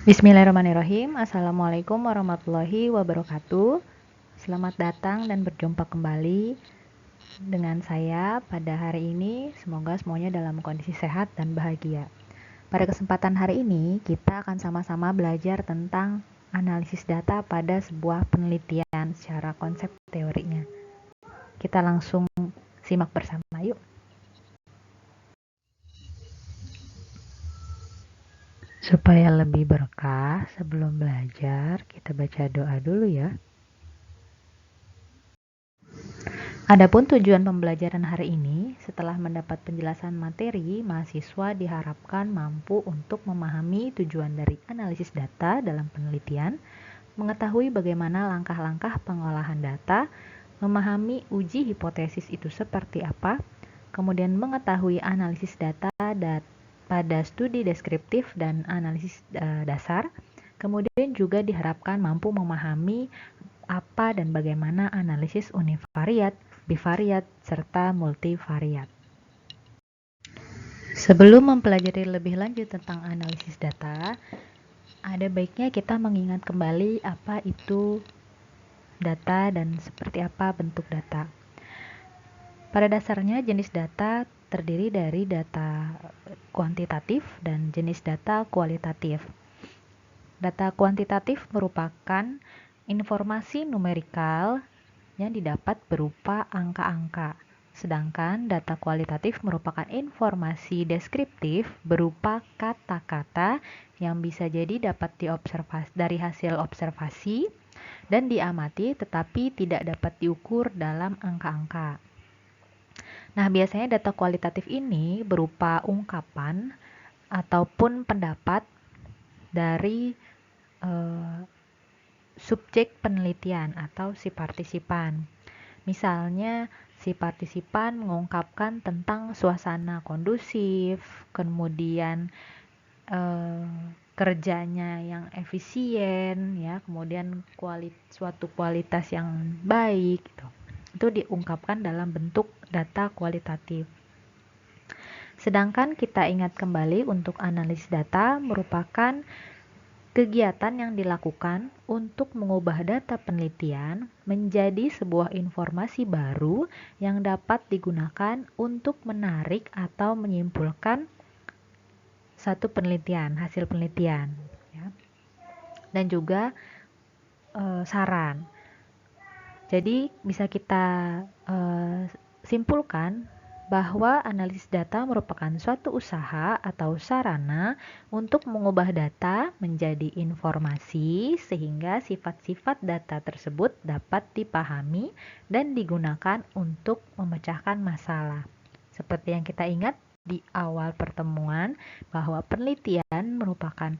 Bismillahirrahmanirrahim. Assalamualaikum warahmatullahi wabarakatuh. Selamat datang dan berjumpa kembali dengan saya pada hari ini. Semoga semuanya dalam kondisi sehat dan bahagia. Pada kesempatan hari ini, kita akan sama-sama belajar tentang analisis data pada sebuah penelitian secara konsep teorinya. Kita langsung simak bersama yuk. Supaya lebih berkah, sebelum belajar, kita baca doa dulu ya. Adapun tujuan pembelajaran hari ini, setelah mendapat penjelasan materi, mahasiswa diharapkan mampu untuk memahami tujuan dari analisis data dalam penelitian, mengetahui bagaimana langkah-langkah pengolahan data, memahami uji hipotesis itu seperti apa, kemudian mengetahui analisis data pada studi deskriptif dan analisis dasar, kemudian juga diharapkan mampu memahami apa dan bagaimana analisis univariat, bivariat, serta multivariat. Sebelum mempelajari lebih lanjut tentang analisis data, ada baiknya kita mengingat kembali apa itu data dan seperti apa bentuk data. Pada dasarnya, jenis data terdiri dari data kuantitatif dan jenis data kualitatif. Data kuantitatif merupakan informasi numerikal yang didapat berupa angka-angka, sedangkan data kualitatif merupakan informasi deskriptif berupa kata-kata yang bisa jadi dapat diobservasi dari hasil observasi dan diamati tetapi tidak dapat diukur dalam angka-angka. Nah, biasanya data kualitatif ini berupa ungkapan ataupun pendapat dari subjek penelitian atau si partisipan. Misalnya, si partisipan mengungkapkan tentang suasana kondusif, kemudian kerjanya yang efisien, ya, kemudian suatu kualitas yang baik, gitu. Itu diungkapkan dalam bentuk data kualitatif. Sedangkan kita ingat kembali untuk analisis data merupakan kegiatan yang dilakukan untuk mengubah data penelitian menjadi sebuah informasi baru yang dapat digunakan untuk menarik atau menyimpulkan satu penelitian, hasil penelitian, ya. Dan juga saran. Jadi bisa kita simpulkan bahwa analisis data merupakan suatu usaha atau sarana untuk mengubah data menjadi informasi sehingga sifat-sifat data tersebut dapat dipahami dan digunakan untuk memecahkan masalah. Seperti yang kita ingat di awal pertemuan bahwa penelitian merupakan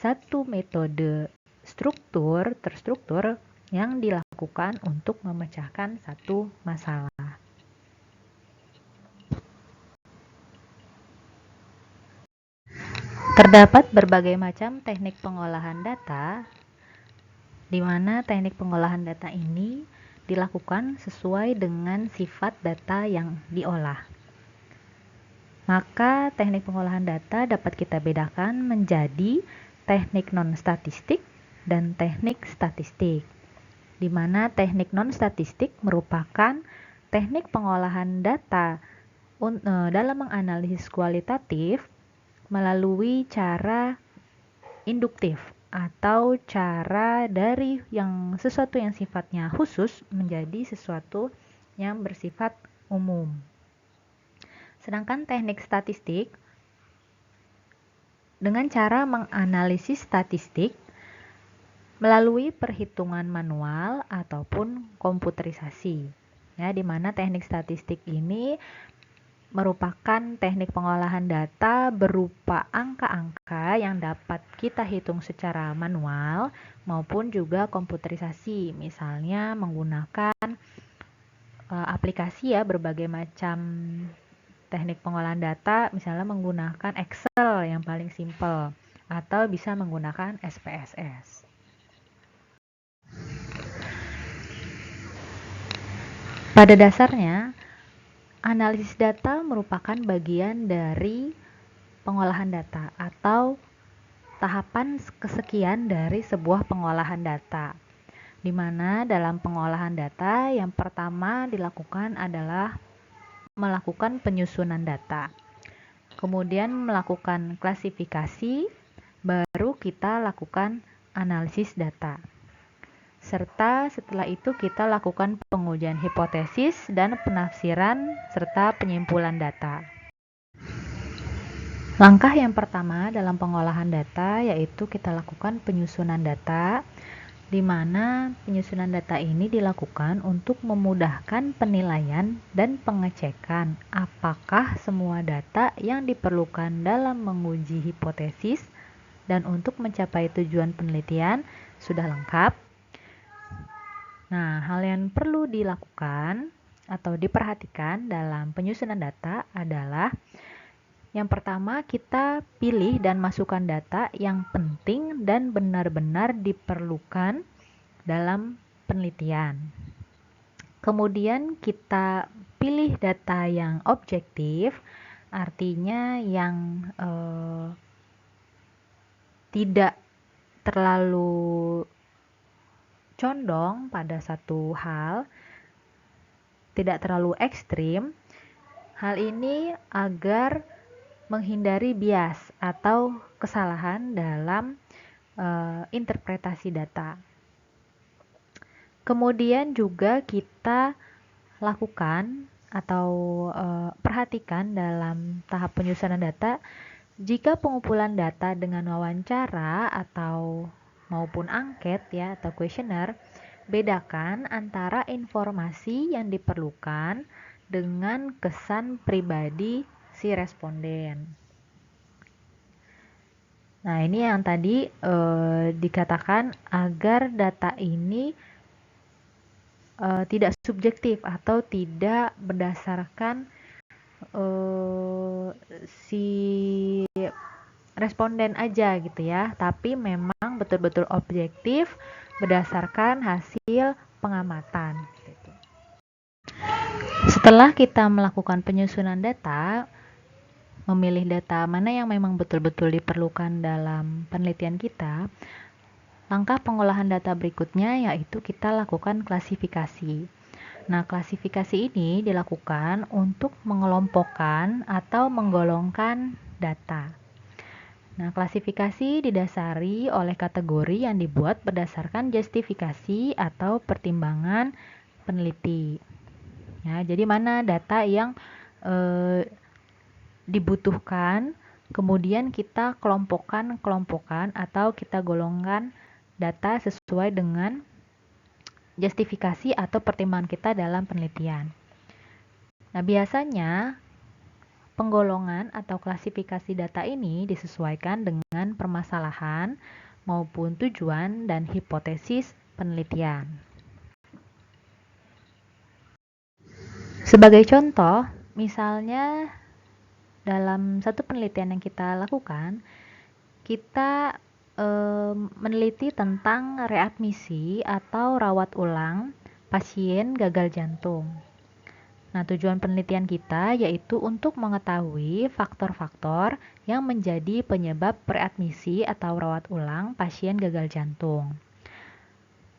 satu metode terstruktur yang dilakukan untuk memecahkan satu masalah. Terdapat berbagai macam teknik pengolahan data, di mana teknik pengolahan data ini dilakukan sesuai dengan sifat data yang diolah. Maka teknik pengolahan data dapat kita bedakan menjadi teknik non-statistik dan teknik statistik, di mana teknik non-statistik merupakan teknik pengolahan data dalam menganalisis kualitatif melalui cara induktif atau cara dari sesuatu yang sifatnya khusus menjadi sesuatu yang bersifat umum. Sedangkan teknik statistik dengan cara menganalisis statistik melalui perhitungan manual ataupun komputerisasi. Ya, di mana teknik statistik ini merupakan teknik pengolahan data berupa angka-angka yang dapat kita hitung secara manual maupun juga komputerisasi, misalnya menggunakan aplikasi ya, berbagai macam teknik pengolahan data, misalnya menggunakan Excel yang paling simple atau bisa menggunakan SPSS. Pada dasarnya, analisis data merupakan bagian dari pengolahan data atau tahapan kesekian dari sebuah pengolahan data, di mana dalam pengolahan data yang pertama dilakukan adalah melakukan penyusunan data, kemudian melakukan klasifikasi, baru kita lakukan analisis data. Serta setelah itu kita lakukan pengujian hipotesis dan penafsiran serta penyimpulan data. Langkah yang pertama dalam pengolahan data yaitu kita lakukan penyusunan data, di mana penyusunan data ini dilakukan untuk memudahkan penilaian dan pengecekan apakah semua data yang diperlukan dalam menguji hipotesis dan untuk mencapai tujuan penelitian sudah lengkap. Nah, hal yang perlu dilakukan atau diperhatikan dalam penyusunan data adalah yang pertama, kita pilih dan masukkan data yang penting dan benar-benar diperlukan dalam penelitian. Kemudian kita pilih data yang objektif, artinya yang tidak terlalu condong pada satu hal, tidak terlalu ekstrim. Hal ini agar menghindari bias atau kesalahan dalam interpretasi data. Kemudian juga kita lakukan atau perhatikan dalam tahap penyusunan data, jika pengumpulan data dengan wawancara atau maupun angket ya atau kuesioner, bedakan antara informasi yang diperlukan dengan kesan pribadi si responden. Nah, ini yang tadi dikatakan agar data ini tidak subjektif atau tidak berdasarkan si responden aja gitu ya, tapi memang betul-betul objektif berdasarkan hasil pengamatan gitu. Setelah kita melakukan penyusunan data, memilih data mana yang memang betul-betul diperlukan dalam penelitian kita, langkah pengolahan data berikutnya yaitu kita lakukan klasifikasi. Nah, klasifikasi ini dilakukan untuk mengelompokkan atau menggolongkan data. Nah, klasifikasi didasari oleh kategori yang dibuat berdasarkan justifikasi atau pertimbangan peneliti. Ya, jadi mana data yang dibutuhkan, kemudian kita kelompokkan atau kita golongkan data sesuai dengan justifikasi atau pertimbangan kita dalam penelitian. Nah, biasanya penggolongan atau klasifikasi data ini disesuaikan dengan permasalahan maupun tujuan dan hipotesis penelitian. Sebagai contoh, misalnya dalam satu penelitian yang kita lakukan, kita meneliti tentang readmisi atau rawat ulang pasien gagal jantung. Nah, tujuan penelitian kita yaitu untuk mengetahui faktor-faktor yang menjadi penyebab readmisi atau rawat ulang pasien gagal jantung.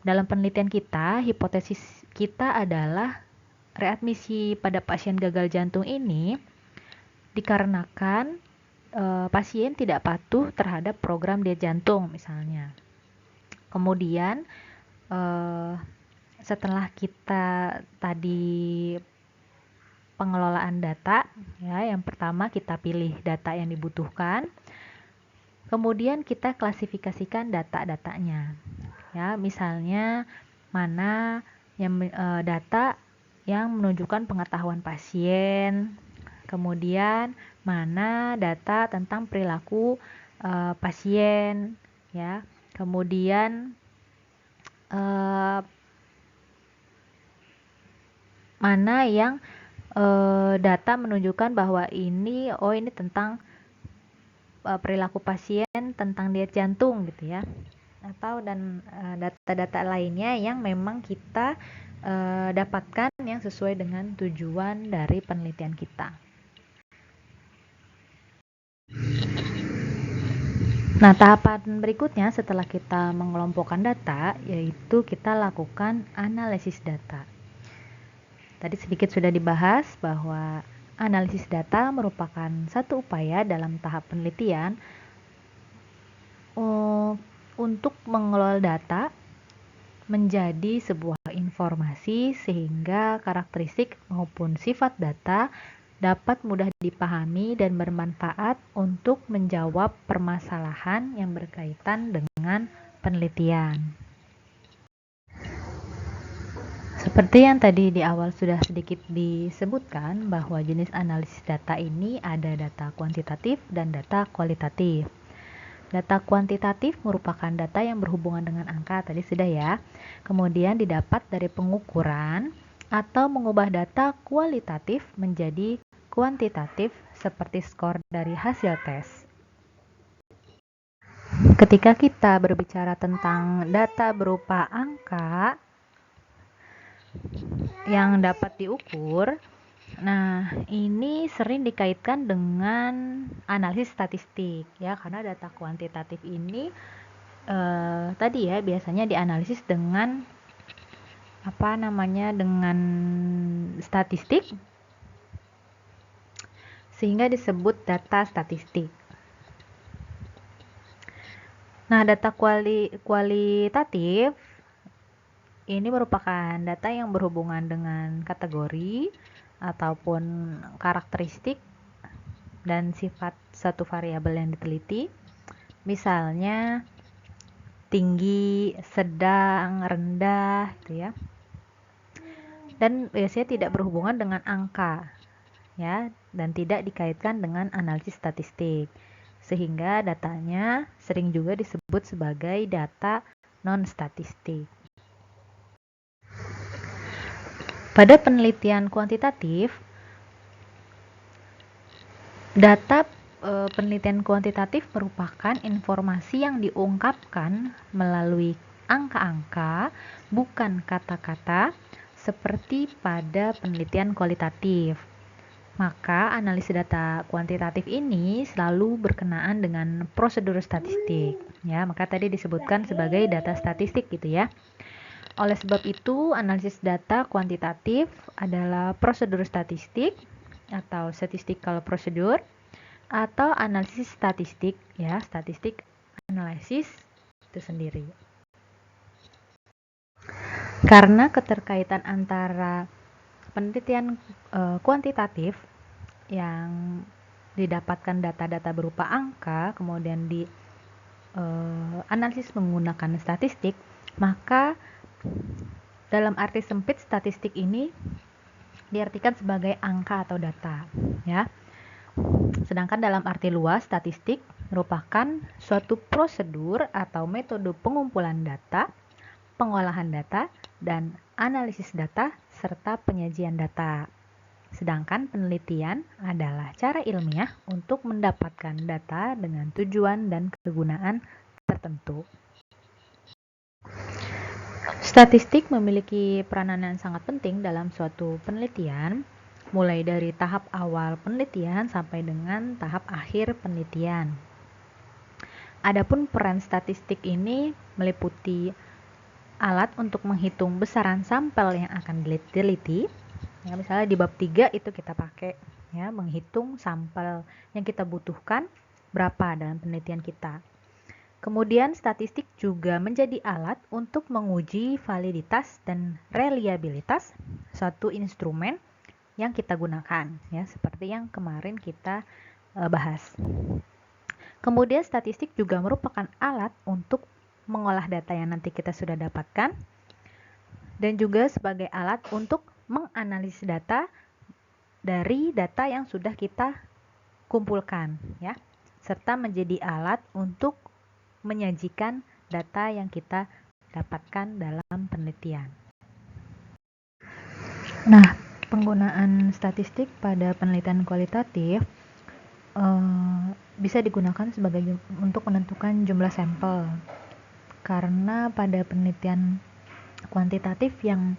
Dalam penelitian kita, hipotesis kita adalah readmisi pada pasien gagal jantung ini dikarenakan pasien tidak patuh terhadap program diet jantung misalnya. Kemudian setelah kita tadi pengelolaan data, ya, yang pertama kita pilih data yang dibutuhkan, kemudian kita klasifikasikan data-datanya, ya, misalnya mana yang data yang menunjukkan pengetahuan pasien, kemudian mana data tentang perilaku pasien, ya, kemudian mana yang data menunjukkan bahwa ini tentang perilaku pasien tentang diet jantung gitu ya, atau dan data-data lainnya yang memang kita dapatkan yang sesuai dengan tujuan dari penelitian kita. Nah, tahapan berikutnya setelah kita mengelompokkan data, yaitu kita lakukan analisis data. Tadi sedikit sudah dibahas bahwa analisis data merupakan satu upaya dalam tahap penelitian untuk mengelola data menjadi sebuah informasi sehingga karakteristik maupun sifat data dapat mudah dipahami dan bermanfaat untuk menjawab permasalahan yang berkaitan dengan penelitian. Seperti yang tadi di awal sudah sedikit disebutkan bahwa jenis analisis data ini ada data kuantitatif dan data kualitatif. Data kuantitatif merupakan data yang berhubungan dengan angka, tadi sudah ya. Kemudian didapat dari pengukuran atau mengubah data kualitatif menjadi kuantitatif seperti skor dari hasil tes. Ketika kita berbicara tentang data berupa angka yang dapat diukur, nah ini sering dikaitkan dengan analisis statistik ya, karena data kuantitatif ini tadi ya biasanya dianalisis dengan dengan statistik, sehingga disebut data statistik. Nah, data kualitatif ini merupakan data yang berhubungan dengan kategori ataupun karakteristik dan sifat satu variabel yang diteliti. Misalnya tinggi, sedang, rendah gitu ya. Dan biasanya tidak berhubungan dengan angka ya, dan tidak dikaitkan dengan analisis statistik, sehingga datanya sering juga disebut sebagai data non-statistik. Pada penelitian kuantitatif, data penelitian kuantitatif merupakan informasi yang diungkapkan melalui angka-angka, bukan kata-kata, seperti pada penelitian kualitatif. Maka analisis data kuantitatif ini selalu berkenaan dengan prosedur statistik ya, maka tadi disebutkan sebagai data statistik gitu ya. Oleh sebab itu, analisis data kuantitatif adalah prosedur statistik atau statistical procedure, atau analisis statistik ya, statistik analisis itu sendiri. Karena keterkaitan antara penelitian kuantitatif yang didapatkan data-data berupa angka, kemudian di analisis menggunakan statistik, maka dalam arti sempit statistik ini diartikan sebagai angka atau data ya. Sedangkan dalam arti luas, statistik merupakan suatu prosedur atau metode pengumpulan data, pengolahan data, dan analisis data serta penyajian data. Sedangkan penelitian adalah cara ilmiah untuk mendapatkan data dengan tujuan dan kegunaan tertentu. Statistik memiliki peranan yang sangat penting dalam suatu penelitian, mulai dari tahap awal penelitian sampai dengan tahap akhir penelitian. Adapun peran statistik ini meliputi alat untuk menghitung besaran sampel yang akan diteliti. Ya, misalnya di bab 3 itu kita pakai ya, menghitung sampel yang kita butuhkan berapa dalam penelitian kita. Kemudian statistik juga menjadi alat untuk menguji validitas dan reliabilitas suatu instrumen yang kita gunakan ya, seperti yang kemarin kita bahas. Kemudian statistik juga merupakan alat untuk mengolah data yang nanti kita sudah dapatkan, dan juga sebagai alat untuk menganalisis data dari data yang sudah kita kumpulkan ya, serta menjadi alat untuk menyajikan data yang kita dapatkan dalam penelitian. Nah, penggunaan statistik pada penelitian kualitatif bisa digunakan untuk menentukan jumlah sampel, karena pada penelitian kuantitatif yang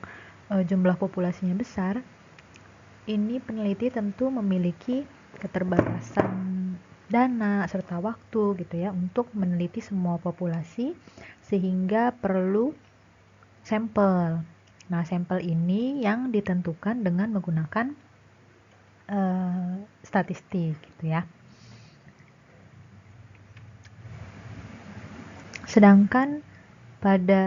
jumlah populasinya besar, ini peneliti tentu memiliki keterbatasan dana serta waktu gitu ya untuk meneliti semua populasi, sehingga perlu sampel. Nah, sampel ini yang ditentukan dengan menggunakan statistik gitu ya. Sedangkan pada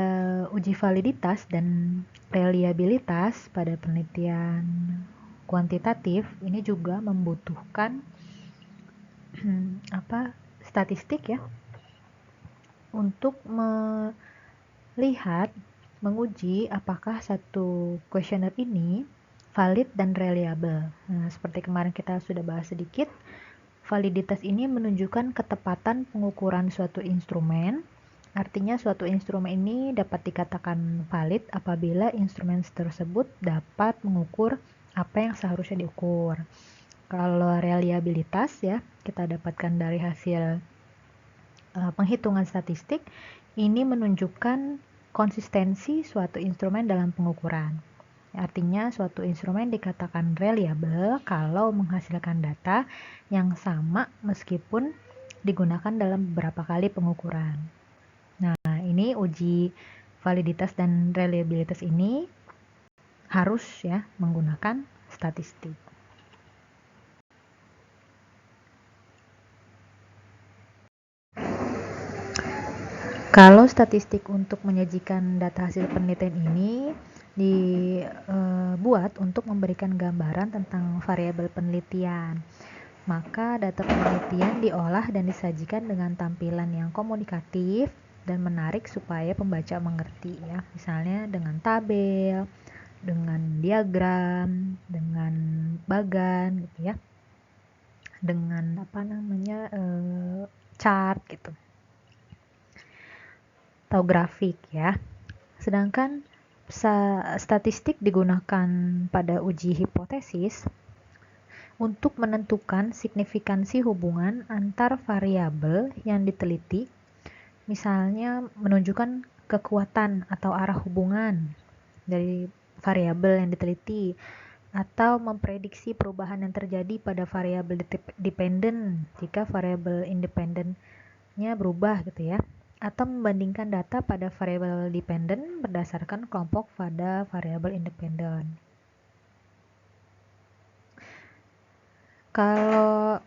uji validitas dan reliabilitas pada penelitian kuantitatif ini juga membutuhkan statistik ya untuk melihat, menguji apakah satu kuesioner ini valid dan reliable. Nah, seperti kemarin kita sudah bahas sedikit, validitas ini menunjukkan ketepatan pengukuran suatu instrumen. Artinya suatu instrumen ini dapat dikatakan valid apabila instrumen tersebut dapat mengukur apa yang seharusnya diukur. Kalau reliabilitas ya, kita dapatkan dari hasil penghitungan statistik, ini menunjukkan konsistensi suatu instrumen dalam pengukuran. Artinya suatu instrumen dikatakan reliable kalau menghasilkan data yang sama meskipun digunakan dalam beberapa kali pengukuran. Nah, ini uji validitas dan reliabilitas ini harus ya menggunakan statistik. Kalau statistik untuk menyajikan data hasil penelitian ini dibuat untuk memberikan gambaran tentang variabel penelitian. Maka data penelitian diolah dan disajikan dengan tampilan yang komunikatif dan menarik supaya pembaca mengerti ya. Misalnya dengan tabel, dengan diagram, dengan bagan gitu ya. Dengan chart gitu. Atau grafik ya. Sedangkan statistik digunakan pada uji hipotesis untuk menentukan signifikansi hubungan antar variabel yang diteliti, misalnya menunjukkan kekuatan atau arah hubungan dari variabel yang diteliti, atau memprediksi perubahan yang terjadi pada variabel dependen jika variabel independennya berubah gitu ya, atau membandingkan data pada variabel dependen berdasarkan kelompok pada variabel independen. Kalau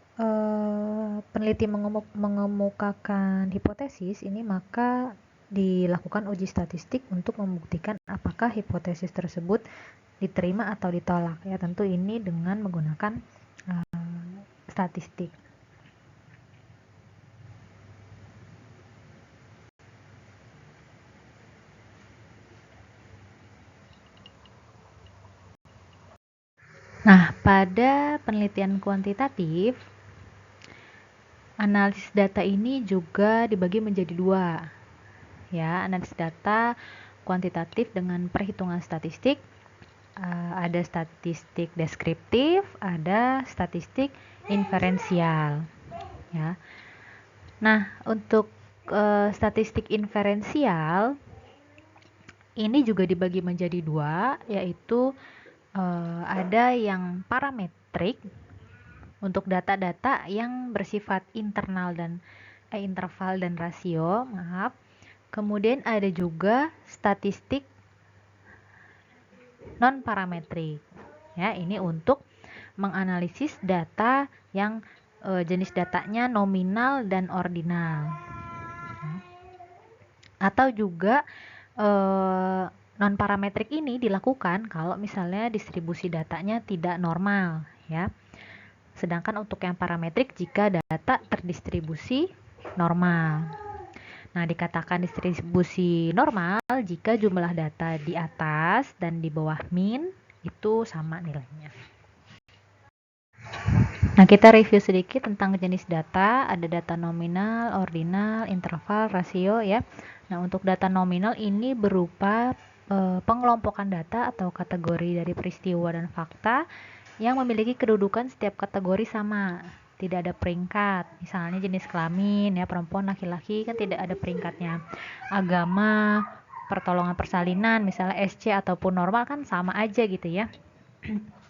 peneliti mengemukakan hipotesis ini, maka dilakukan uji statistik untuk membuktikan apakah hipotesis tersebut diterima atau ditolak ya. Tentu ini dengan menggunakan statistik. Nah, pada penelitian kuantitatif, analisis data ini juga dibagi menjadi dua. Ya, analisis data kuantitatif dengan perhitungan statistik. Ada statistik deskriptif, ada statistik inferensial. Ya. Nah, untuk statistik inferensial ini juga dibagi menjadi dua, yaitu ada yang parametrik untuk data-data yang bersifat internal dan interval dan rasio, Kemudian ada juga statistik non parametrik. Ya, ini untuk menganalisis data yang jenis datanya nominal dan ordinal. Atau juga non parametrik ini dilakukan kalau misalnya distribusi datanya tidak normal ya. Sedangkan untuk yang parametrik jika data terdistribusi normal. Nah, dikatakan distribusi normal jika jumlah data di atas dan di bawah min itu sama nilainya. Nah, kita review sedikit tentang jenis data. Ada data nominal, ordinal, interval, rasio ya. Nah, untuk data nominal ini berupa pengelompokan data atau kategori dari peristiwa dan fakta yang memiliki kedudukan setiap kategori sama, tidak ada peringkat. Misalnya jenis kelamin ya, perempuan, laki-laki kan tidak ada peringkatnya. Agama, pertolongan persalinan, misalnya SC ataupun normal kan sama aja gitu ya.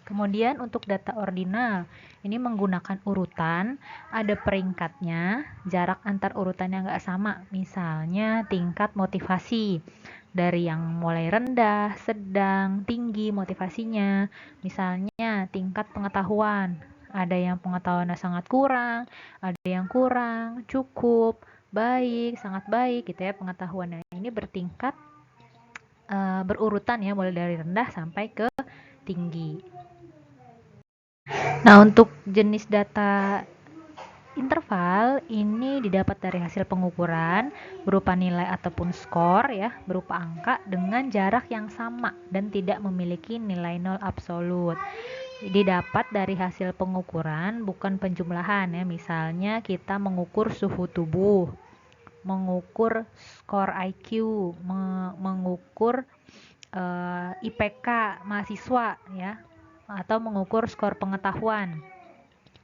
Kemudian untuk data ordinal, ini menggunakan urutan, ada peringkatnya, jarak antar urutannya nggak sama. Misalnya tingkat motivasi, dari yang mulai rendah, sedang, tinggi motivasinya. Misalnya tingkat pengetahuan, ada yang pengetahuannya sangat kurang, ada yang kurang, cukup, baik, sangat baik gitu ya pengetahuannya. Ini bertingkat berurutan ya, mulai dari rendah sampai ke tinggi. Nah, untuk jenis data interval ini didapat dari hasil pengukuran berupa nilai ataupun skor ya, berupa angka dengan jarak yang sama dan tidak memiliki nilai nol absolut. Didapat dari hasil pengukuran, bukan penjumlahan ya. Misalnya kita mengukur suhu tubuh, mengukur skor IQ, mengukur IPK mahasiswa ya, atau mengukur skor pengetahuan.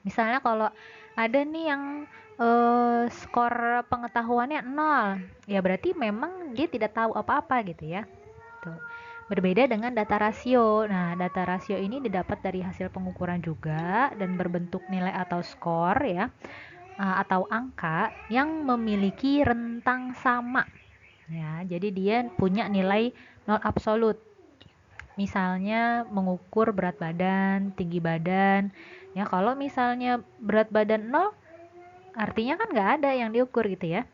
Misalnya kalau ada nih yang skor pengetahuannya 0, ya berarti memang dia tidak tahu apa-apa gitu ya. Tuh. Berbeda dengan data rasio. Nah, data rasio ini didapat dari hasil pengukuran juga dan berbentuk nilai atau skor ya, atau angka yang memiliki rentang sama. Ya, jadi dia punya nilai nol absolut. Misalnya mengukur berat badan, tinggi badan. Ya, kalau misalnya berat badan 0, artinya kan nggak ada yang diukur gitu ya.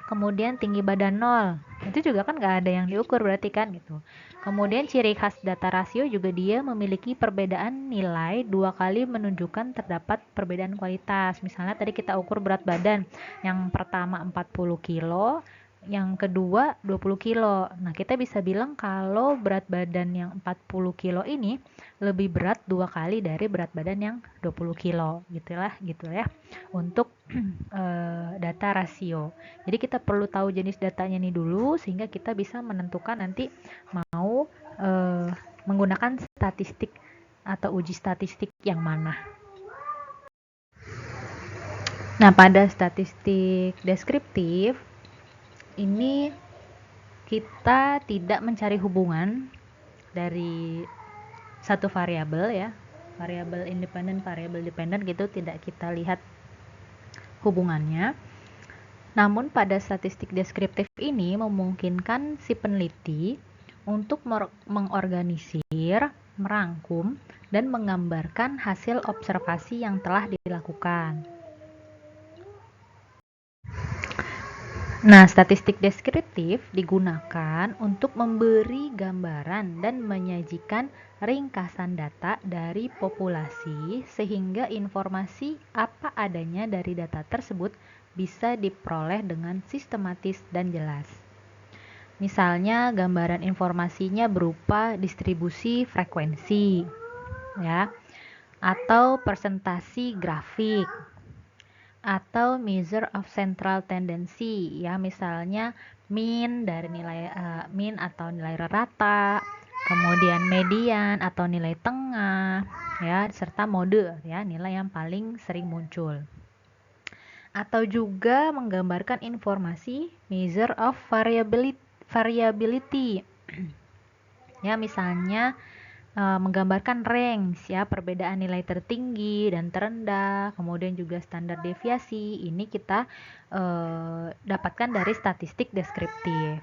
Kemudian tinggi badan 0, itu juga kan nggak ada yang diukur berarti kan gitu. Kemudian ciri khas data rasio juga dia memiliki perbedaan nilai 2 kali menunjukkan terdapat perbedaan kualitas. Misalnya tadi kita ukur berat badan, yang pertama 40 kilo, yang kedua 20 kilo. Nah, kita bisa bilang kalau berat badan yang 40 kilo ini lebih berat 2 kali dari berat badan yang 20 kilo, gitu ya, untuk data rasio. Jadi kita perlu tahu jenis datanya nih dulu sehingga kita bisa menentukan nanti mau menggunakan statistik atau uji statistik yang mana. Nah, pada statistik deskriptif ini kita tidak mencari hubungan dari satu variabel ya, variabel independen, variabel dependen gitu, tidak kita lihat hubungannya. Namun pada statistik deskriptif ini memungkinkan si peneliti untuk mengorganisir, merangkum, dan menggambarkan hasil observasi yang telah dilakukan. Nah, statistik deskriptif digunakan untuk memberi gambaran dan menyajikan ringkasan data dari populasi sehingga informasi apa adanya dari data tersebut bisa diperoleh dengan sistematis dan jelas. Misalnya gambaran informasinya berupa distribusi frekuensi ya, atau presentasi grafik, atau measure of central tendency ya, misalnya mean dari nilai mean atau nilai rata, kemudian median atau nilai tengah ya, serta mode ya, nilai yang paling sering muncul. Atau juga menggambarkan informasi measure of variability ya, misalnya menggambarkan range ya, perbedaan nilai tertinggi dan terendah, kemudian juga standar deviasi. Ini kita dapatkan dari statistik deskriptif.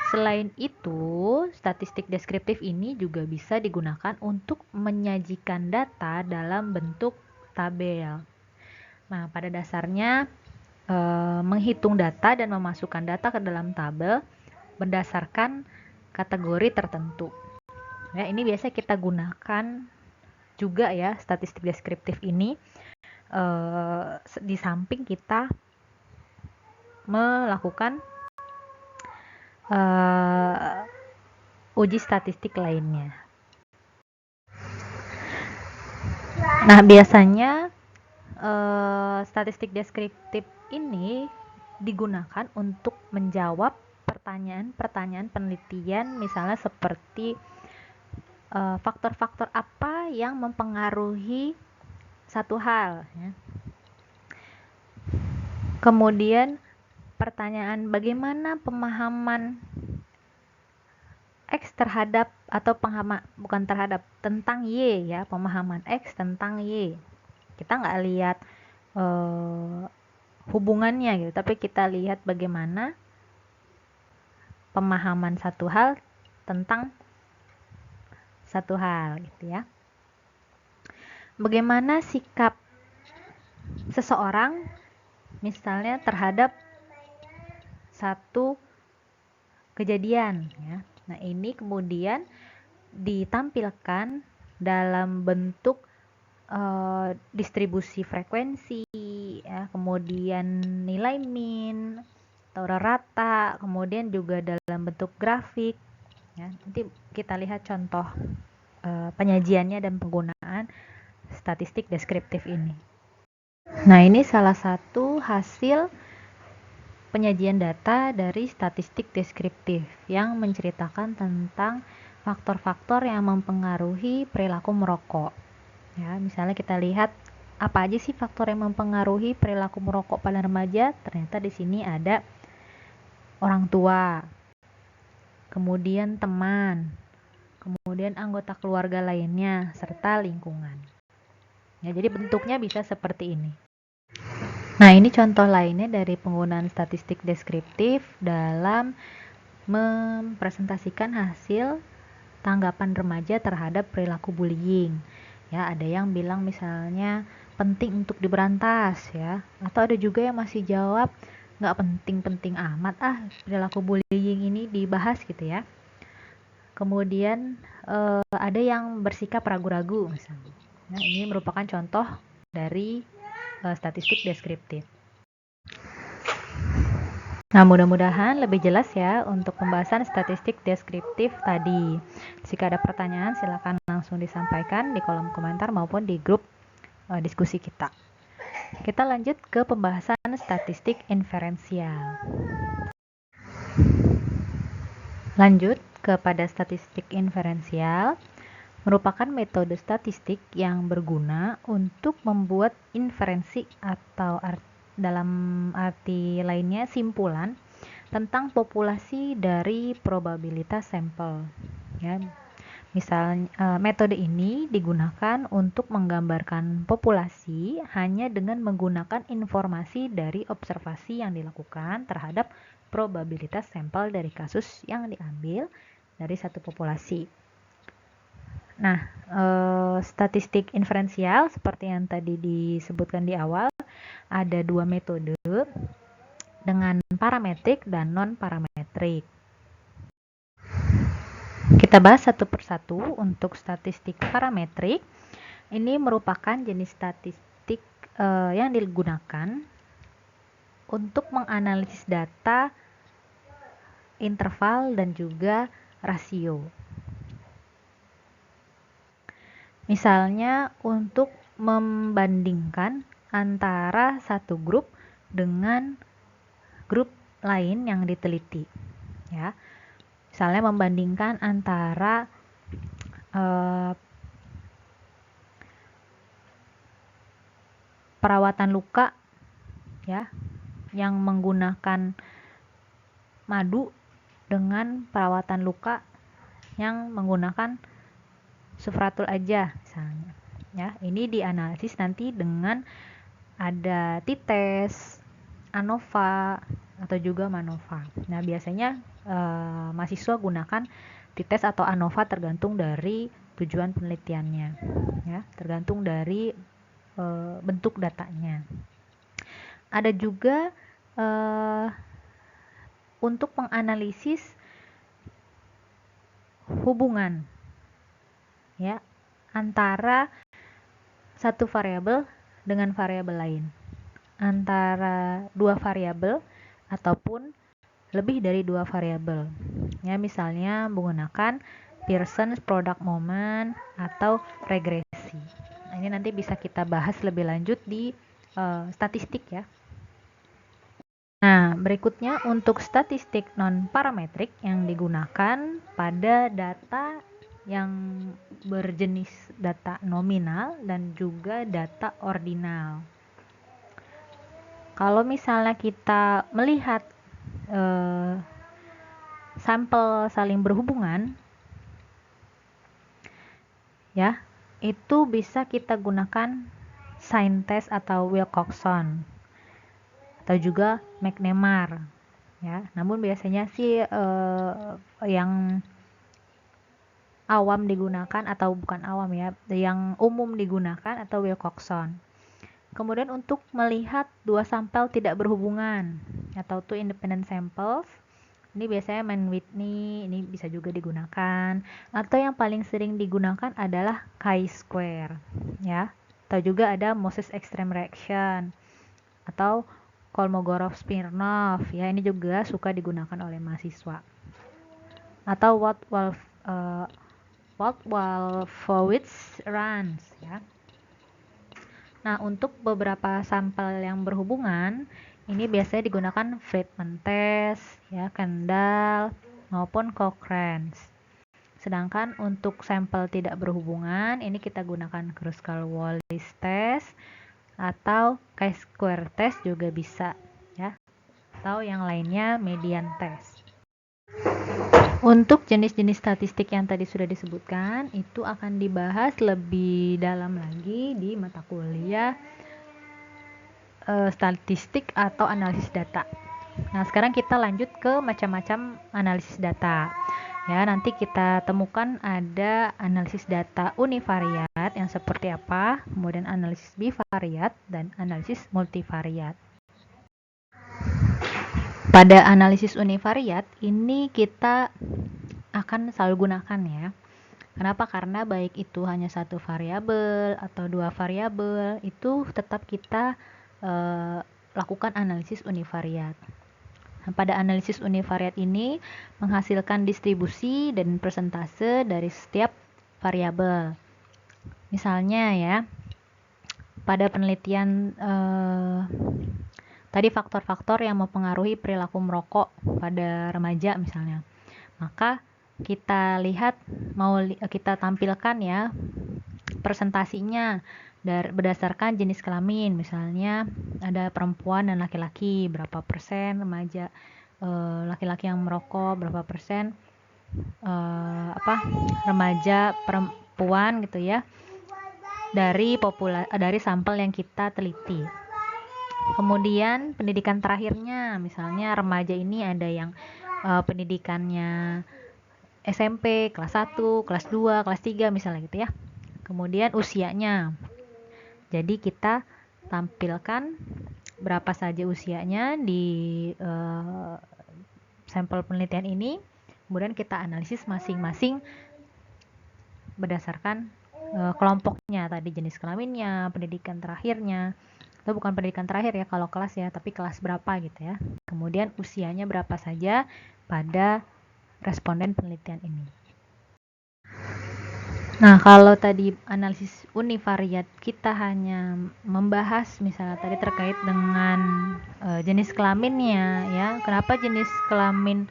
Selain itu, statistik deskriptif ini juga bisa digunakan untuk menyajikan data dalam bentuk tabel. Nah, pada dasarnya menghitung data dan memasukkan data ke dalam tabel berdasarkan kategori tertentu. Ya, ini biasa kita gunakan juga ya statistik deskriptif ini di samping kita melakukan uji statistik lainnya. Nah, biasanya statistik deskriptif ini digunakan untuk menjawab pertanyaan-pertanyaan penelitian, misalnya seperti faktor-faktor apa yang mempengaruhi satu hal ya. Kemudian pertanyaan bagaimana pemahaman X terhadap atau bukan terhadap, tentang Y ya, pemahaman X tentang Y. Kita nggak lihat hubungannya gitu, tapi kita lihat bagaimana pemahaman satu hal tentang satu hal gitu ya. Bagaimana sikap seseorang misalnya terhadap satu kejadian ya. Nah, ini kemudian ditampilkan dalam bentuk distribusi frekuensi ya, kemudian nilai min atau rata, kemudian juga dalam bentuk grafik ya. Nanti kita lihat contoh penyajiannya dan penggunaan statistik deskriptif ini. Nah, ini salah satu hasil penyajian data dari statistik deskriptif yang menceritakan tentang faktor-faktor yang mempengaruhi perilaku merokok. Ya, misalnya kita lihat apa aja sih faktor yang mempengaruhi perilaku merokok pada remaja? Ternyata di sini ada orang tua, kemudian teman, kemudian anggota keluarga lainnya, serta lingkungan. Ya, jadi bentuknya bisa seperti ini. Nah, ini contoh lainnya dari penggunaan statistik deskriptif dalam mempresentasikan hasil tanggapan remaja terhadap perilaku bullying. Ya, ada yang bilang misalnya penting untuk diberantas ya, atau ada juga yang masih jawab nggak penting-penting amat perilaku bullying ini dibahas gitu ya. Kemudian ada yang bersikap ragu-ragu misalnya. Nah, ini merupakan contoh dari statistik deskriptif. Nah, mudah-mudahan lebih jelas ya untuk pembahasan statistik deskriptif tadi. Jika ada pertanyaan, silakan langsung disampaikan di kolom komentar maupun di grup diskusi kita. Kita lanjut ke pembahasan statistik inferensial. Lanjut kepada statistik inferensial, merupakan metode statistik yang berguna untuk membuat inferensi atau dalam arti lainnya simpulan tentang populasi dari probabilitas sampel. Ya, misalnya metode ini digunakan untuk menggambarkan populasi hanya dengan menggunakan informasi dari observasi yang dilakukan terhadap probabilitas sampel dari kasus yang diambil dari satu populasi. Nah, statistik inferensial seperti yang tadi disebutkan di awal, ada dua metode dengan parametrik dan non-parametrik. Kita bahas satu persatu. Untuk statistik parametrik, ini merupakan jenis statistik yang digunakan untuk menganalisis data, interval, dan juga rasio. Misalnya untuk membandingkan antara satu grup dengan grup lain yang diteliti, ya. Misalnya membandingkan antara perawatan luka, ya, yang menggunakan madu dengan perawatan luka yang menggunakan sufratul aja misalnya. Ya, ini dianalisis nanti dengan ada t-test, ANOVA atau juga MANOVA. Nah, biasanya mahasiswa gunakan t-test atau ANOVA tergantung dari tujuan penelitiannya, ya, tergantung dari bentuk datanya. Ada juga untuk menganalisis hubungan ya antara satu variabel dengan variabel lain, antara dua variabel ataupun lebih dari dua variabel. Ya, misalnya menggunakan Pearson's product moment atau regresi. Nah, ini nanti bisa kita bahas lebih lanjut di statistik ya. Nah, berikutnya untuk statistik non-parametrik yang digunakan pada data yang berjenis data nominal dan juga data ordinal. Kalau misalnya kita melihat sampel saling berhubungan, ya, itu bisa kita gunakan sign test atau Wilcoxon atau juga McNemar, ya. Namun biasanya sih yang awam digunakan atau bukan awam ya, yang umum digunakan atau Wilcoxon. Kemudian untuk melihat dua sampel tidak berhubungan atau two independent samples, ini biasanya Mann-Whitney, ini bisa juga digunakan. Atau yang paling sering digunakan adalah chi-square, ya. Atau juga ada Moses extreme reaction atau Kolmogorov-Smirnov, ya. Ini juga suka digunakan oleh mahasiswa. Atau Wolfowitz runs, ya. Nah, untuk beberapa sampel yang berhubungan, ini biasanya digunakan Friedman test, ya, Kendall maupun Cochrane's. Sedangkan untuk sampel tidak berhubungan, ini kita gunakan Kruskal-Wallis test atau chi-square test juga bisa, ya. Atau yang lainnya median test. Untuk jenis-jenis statistik yang tadi sudah disebutkan, itu akan dibahas lebih dalam lagi di mata kuliah statistik atau analisis data. Nah, sekarang kita lanjut ke macam-macam analisis data. Ya, nanti kita temukan ada analisis data univariat yang seperti apa, kemudian analisis bivariat dan analisis multivariat. Pada analisis univariat ini kita akan selalu gunakan, ya. Kenapa? Karena baik itu hanya satu variabel atau dua variabel, itu tetap kita lakukan analisis univariat. Nah, pada analisis univariat ini menghasilkan distribusi dan persentase dari setiap variabel. Misalnya, ya, pada penelitian tadi faktor-faktor yang mempengaruhi perilaku merokok pada remaja misalnya, maka kita lihat, kita tampilkan, ya, presentasinya berdasarkan jenis kelamin. Misalnya ada perempuan dan laki-laki, berapa persen remaja laki-laki yang merokok, berapa persen remaja perempuan, gitu ya, dari sampel yang kita teliti. Kemudian pendidikan terakhirnya, misalnya remaja ini ada yang pendidikannya SMP kelas 1, kelas 2, kelas 3 misalnya, gitu ya. Kemudian usianya, jadi kita tampilkan berapa saja usianya di sampel penelitian ini, kemudian kita analisis masing-masing berdasarkan kelompoknya tadi, jenis kelaminnya, pendidikan terakhirnya, atau bukan pendidikan terakhir ya kalau kelas, ya, tapi kelas berapa, gitu ya. Kemudian usianya berapa saja pada responden penelitian ini. Nah, kalau tadi analisis univariat kita hanya membahas misalnya tadi terkait dengan jenis kelaminnya, ya. Kenapa jenis kelamin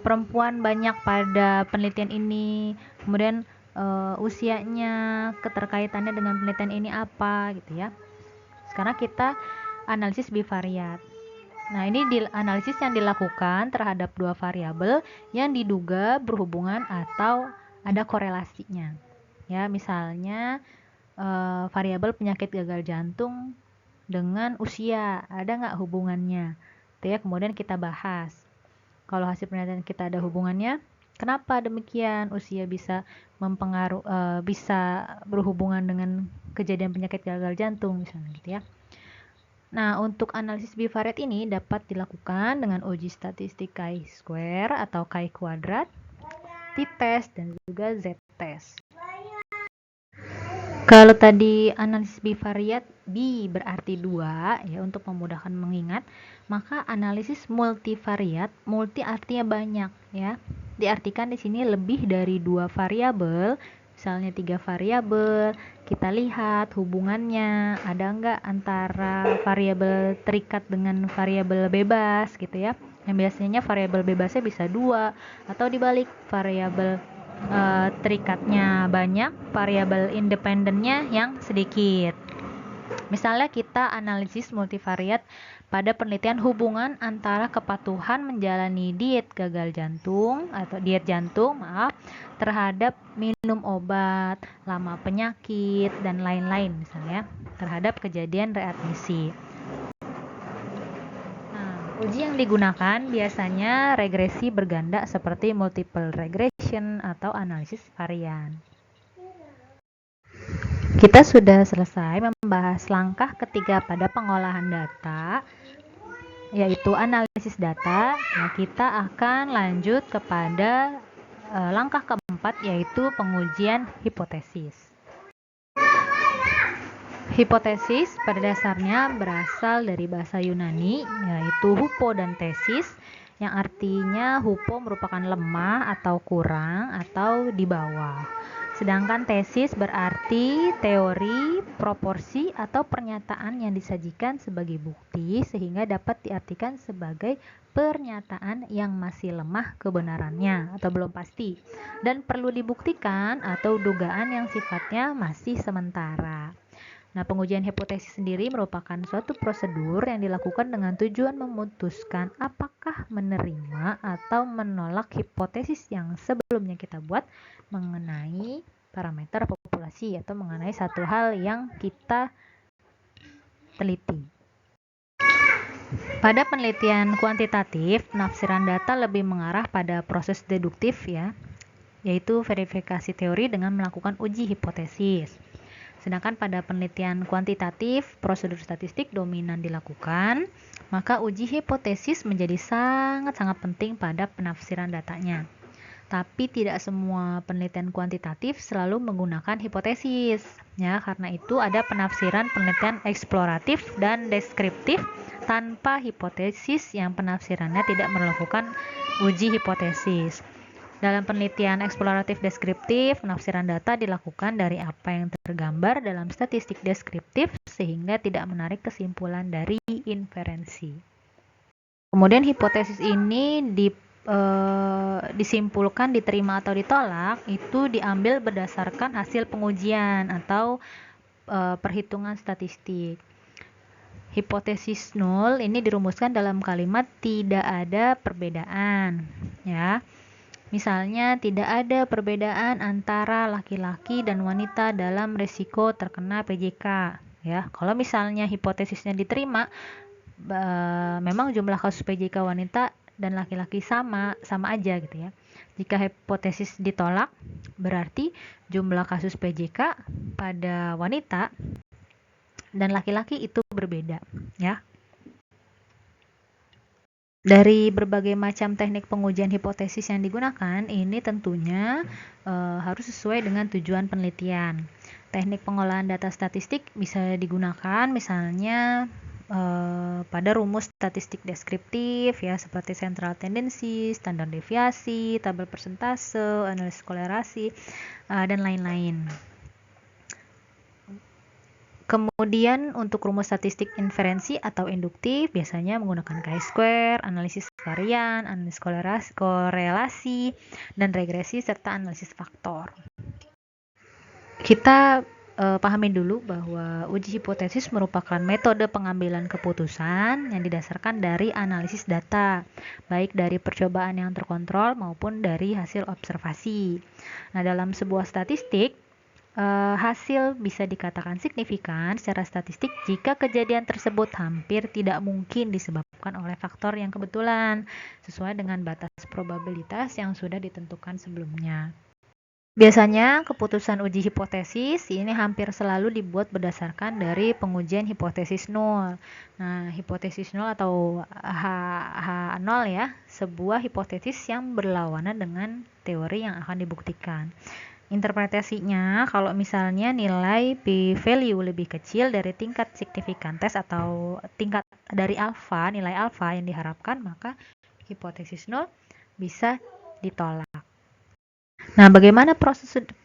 perempuan banyak pada penelitian ini, kemudian usianya, keterkaitannya dengan penelitian ini apa, gitu ya. Sekarang kita analisis bivariat. Nah, ini analisis yang dilakukan terhadap dua variabel yang diduga berhubungan atau ada korelasinya, ya. Misalnya variabel penyakit gagal jantung dengan usia, ada nggak hubungannya, itu ya. Kemudian kita bahas, kalau hasil penelitian kita ada hubungannya, kenapa demikian, usia bisa bisa berhubungan dengan kejadian penyakit gagal jantung misalnya, gitu ya. Nah, untuk analisis bivariat ini dapat dilakukan dengan uji statistik chi-square atau chi-kuadrat, t-test, dan juga z-test. Kalau tadi analisis bivariat, B berarti 2, ya, untuk memudahkan mengingat, maka analisis multivariat, multi artinya banyak, ya. Diartikan di sini lebih dari 2 variabel, misalnya 3 variabel, kita lihat hubungannya ada enggak antara variabel terikat dengan variabel bebas, gitu ya. Yang biasanya variabel bebasnya bisa 2, atau dibalik, variabel terikatnya banyak, variabel independennya yang sedikit. Misalnya kita analisis multivariat pada penelitian hubungan antara kepatuhan menjalani diet jantung terhadap minum obat, lama penyakit dan lain-lain misalnya terhadap kejadian readmisi. Nah, uji yang digunakan biasanya regresi berganda seperti multiple regression atau analisis varian. Kita sudah selesai membahas langkah ketiga pada pengolahan data, yaitu analisis data. Nah, kita akan lanjut kepada langkah keempat, yaitu pengujian hipotesis. Hipotesis pada dasarnya berasal dari bahasa Yunani, yaitu hupo dan tesis, yang artinya hupo merupakan lemah atau kurang atau di bawah. Sedangkan tesis berarti teori, proporsi, atau pernyataan yang disajikan sebagai bukti sehingga dapat diartikan sebagai pernyataan yang masih lemah kebenarannya atau belum pasti dan perlu dibuktikan atau dugaan yang sifatnya masih sementara. Nah, pengujian hipotesis sendiri merupakan suatu prosedur yang dilakukan dengan tujuan memutuskan apakah menerima atau menolak hipotesis yang sebelumnya kita buat mengenai parameter populasi atau mengenai satu hal yang kita teliti. Pada penelitian kuantitatif, penafsiran data lebih mengarah pada proses deduktif yaitu verifikasi teori dengan melakukan uji hipotesis. Sedangkan pada penelitian kuantitatif, prosedur statistik dominan dilakukan, maka uji hipotesis menjadi sangat-sangat penting pada penafsiran datanya. Tapi tidak semua penelitian kuantitatif selalu menggunakan hipotesis. Karena itu ada penafsiran penelitian eksploratif dan deskriptif tanpa hipotesis yang penafsirannya tidak melakukan uji hipotesis. Dalam penelitian eksploratif deskriptif, penafsiran data dilakukan dari apa yang tergambar dalam statistik deskriptif sehingga tidak menarik kesimpulan dari inferensi. Kemudian hipotesis ini disimpulkan, diterima atau ditolak itu diambil berdasarkan hasil pengujian atau perhitungan statistik. Hipotesis nol ini dirumuskan dalam kalimat tidak ada perbedaan, Misalnya, tidak ada perbedaan antara laki-laki dan wanita dalam risiko terkena PJK. Kalau misalnya hipotesisnya diterima, memang jumlah kasus PJK wanita dan laki-laki sama aja gitu ya. Jika hipotesis ditolak, berarti jumlah kasus PJK pada wanita dan laki-laki itu berbeda, Dari berbagai macam teknik pengujian hipotesis yang digunakan, ini tentunya harus sesuai dengan tujuan penelitian. Teknik pengolahan data statistik bisa digunakan misalnya pada rumus statistik deskriptif seperti central tendency, standar deviasi, tabel persentase, analisis kolerasi, dan lain-lain. Kemudian untuk rumus statistik inferensi atau induktif biasanya menggunakan chi-square, analisis varian, analisis korelasi, dan regresi serta analisis faktor. Kita pahami dulu bahwa uji hipotesis merupakan metode pengambilan keputusan yang didasarkan dari analisis data, baik dari percobaan yang terkontrol maupun dari hasil observasi. Nah, dalam sebuah statistik, hasil bisa dikatakan signifikan secara statistik jika kejadian tersebut hampir tidak mungkin disebabkan oleh faktor yang kebetulan sesuai dengan batas probabilitas yang sudah ditentukan sebelumnya. Biasanya keputusan uji hipotesis ini hampir selalu dibuat berdasarkan dari pengujian hipotesis nol. Nah, hipotesis nol atau H0 sebuah hipotesis yang berlawanan dengan teori yang akan dibuktikan. Interpretasinya, kalau misalnya nilai p-value lebih kecil dari tingkat signifikantes atau tingkat dari alfa, nilai alfa yang diharapkan, maka hipotesis nol bisa ditolak. Nah, bagaimana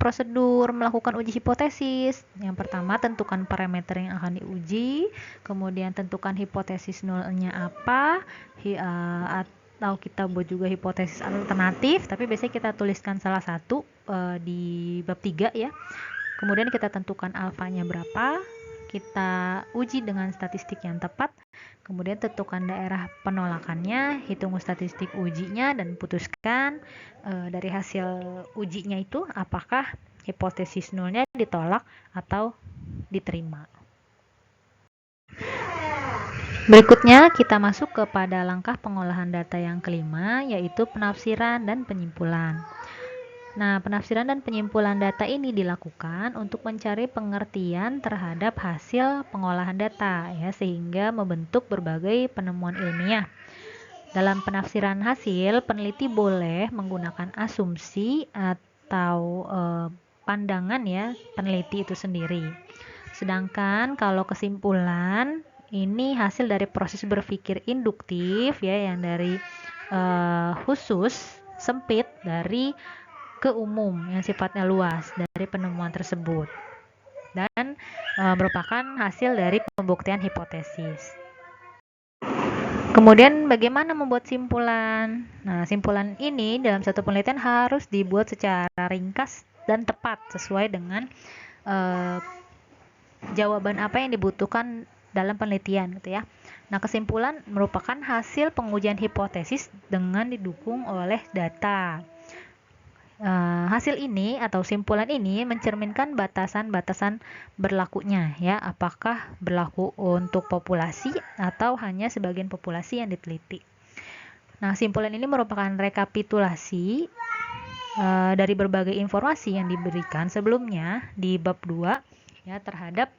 prosedur melakukan uji hipotesis? Yang pertama, tentukan parameter yang akan diuji, kemudian tentukan hipotesis nolnya apa, atau kita buat juga hipotesis alternatif, tapi biasanya kita tuliskan salah satu di bab 3 Kemudian kita tentukan alfanya berapa, kita uji dengan statistik yang tepat, kemudian tentukan daerah penolakannya, hitung statistik ujinya, dan putuskan dari hasil ujinya itu apakah hipotesis nulnya ditolak atau diterima. Berikutnya kita masuk kepada langkah pengolahan data yang kelima, yaitu penafsiran dan penyimpulan. Nah, penafsiran dan penyimpulan data ini dilakukan untuk mencari pengertian terhadap hasil pengolahan data ya, sehingga membentuk berbagai penemuan ilmiah. Dalam penafsiran hasil, peneliti boleh menggunakan asumsi atau pandangan ya peneliti itu sendiri. Sedangkan kalau kesimpulan ini hasil dari proses berpikir induktif ya, yang dari khusus sempit dari ke umum yang sifatnya luas dari penemuan tersebut dan merupakan hasil dari pembuktian hipotesis. Kemudian bagaimana membuat simpulan? Nah, simpulan ini dalam satu penelitian harus dibuat secara ringkas dan tepat sesuai dengan jawaban apa yang dibutuhkan dalam penelitian gitu ya. Nah, kesimpulan merupakan hasil pengujian hipotesis dengan didukung oleh data. Hasil ini atau simpulan ini mencerminkan batasan-batasan berlakunya ya, apakah berlaku untuk populasi atau hanya sebagian populasi yang diteliti. Nah, simpulan ini merupakan rekapitulasi dari berbagai informasi yang diberikan sebelumnya di bab 2 ya terhadap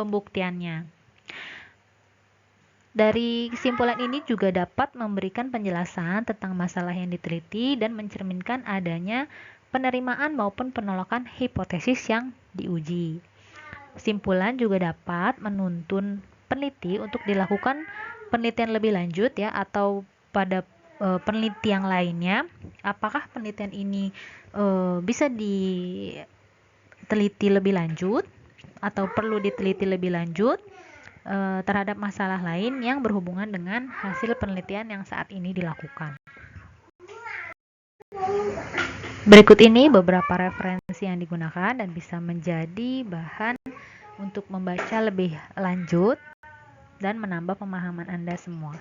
pembuktiannya. Dari kesimpulan ini juga dapat memberikan penjelasan tentang masalah yang diteliti dan mencerminkan adanya penerimaan maupun penolakan hipotesis yang diuji. Kesimpulan juga dapat menuntun peneliti untuk dilakukan penelitian lebih lanjut ya, atau pada penelitian lainnya, apakah penelitian ini bisa diteliti lebih lanjut atau perlu diteliti lebih lanjut terhadap masalah lain yang berhubungan dengan hasil penelitian yang saat ini dilakukan. Berikut ini beberapa referensi yang digunakan dan bisa menjadi bahan untuk membaca lebih lanjut dan menambah pemahaman Anda semua.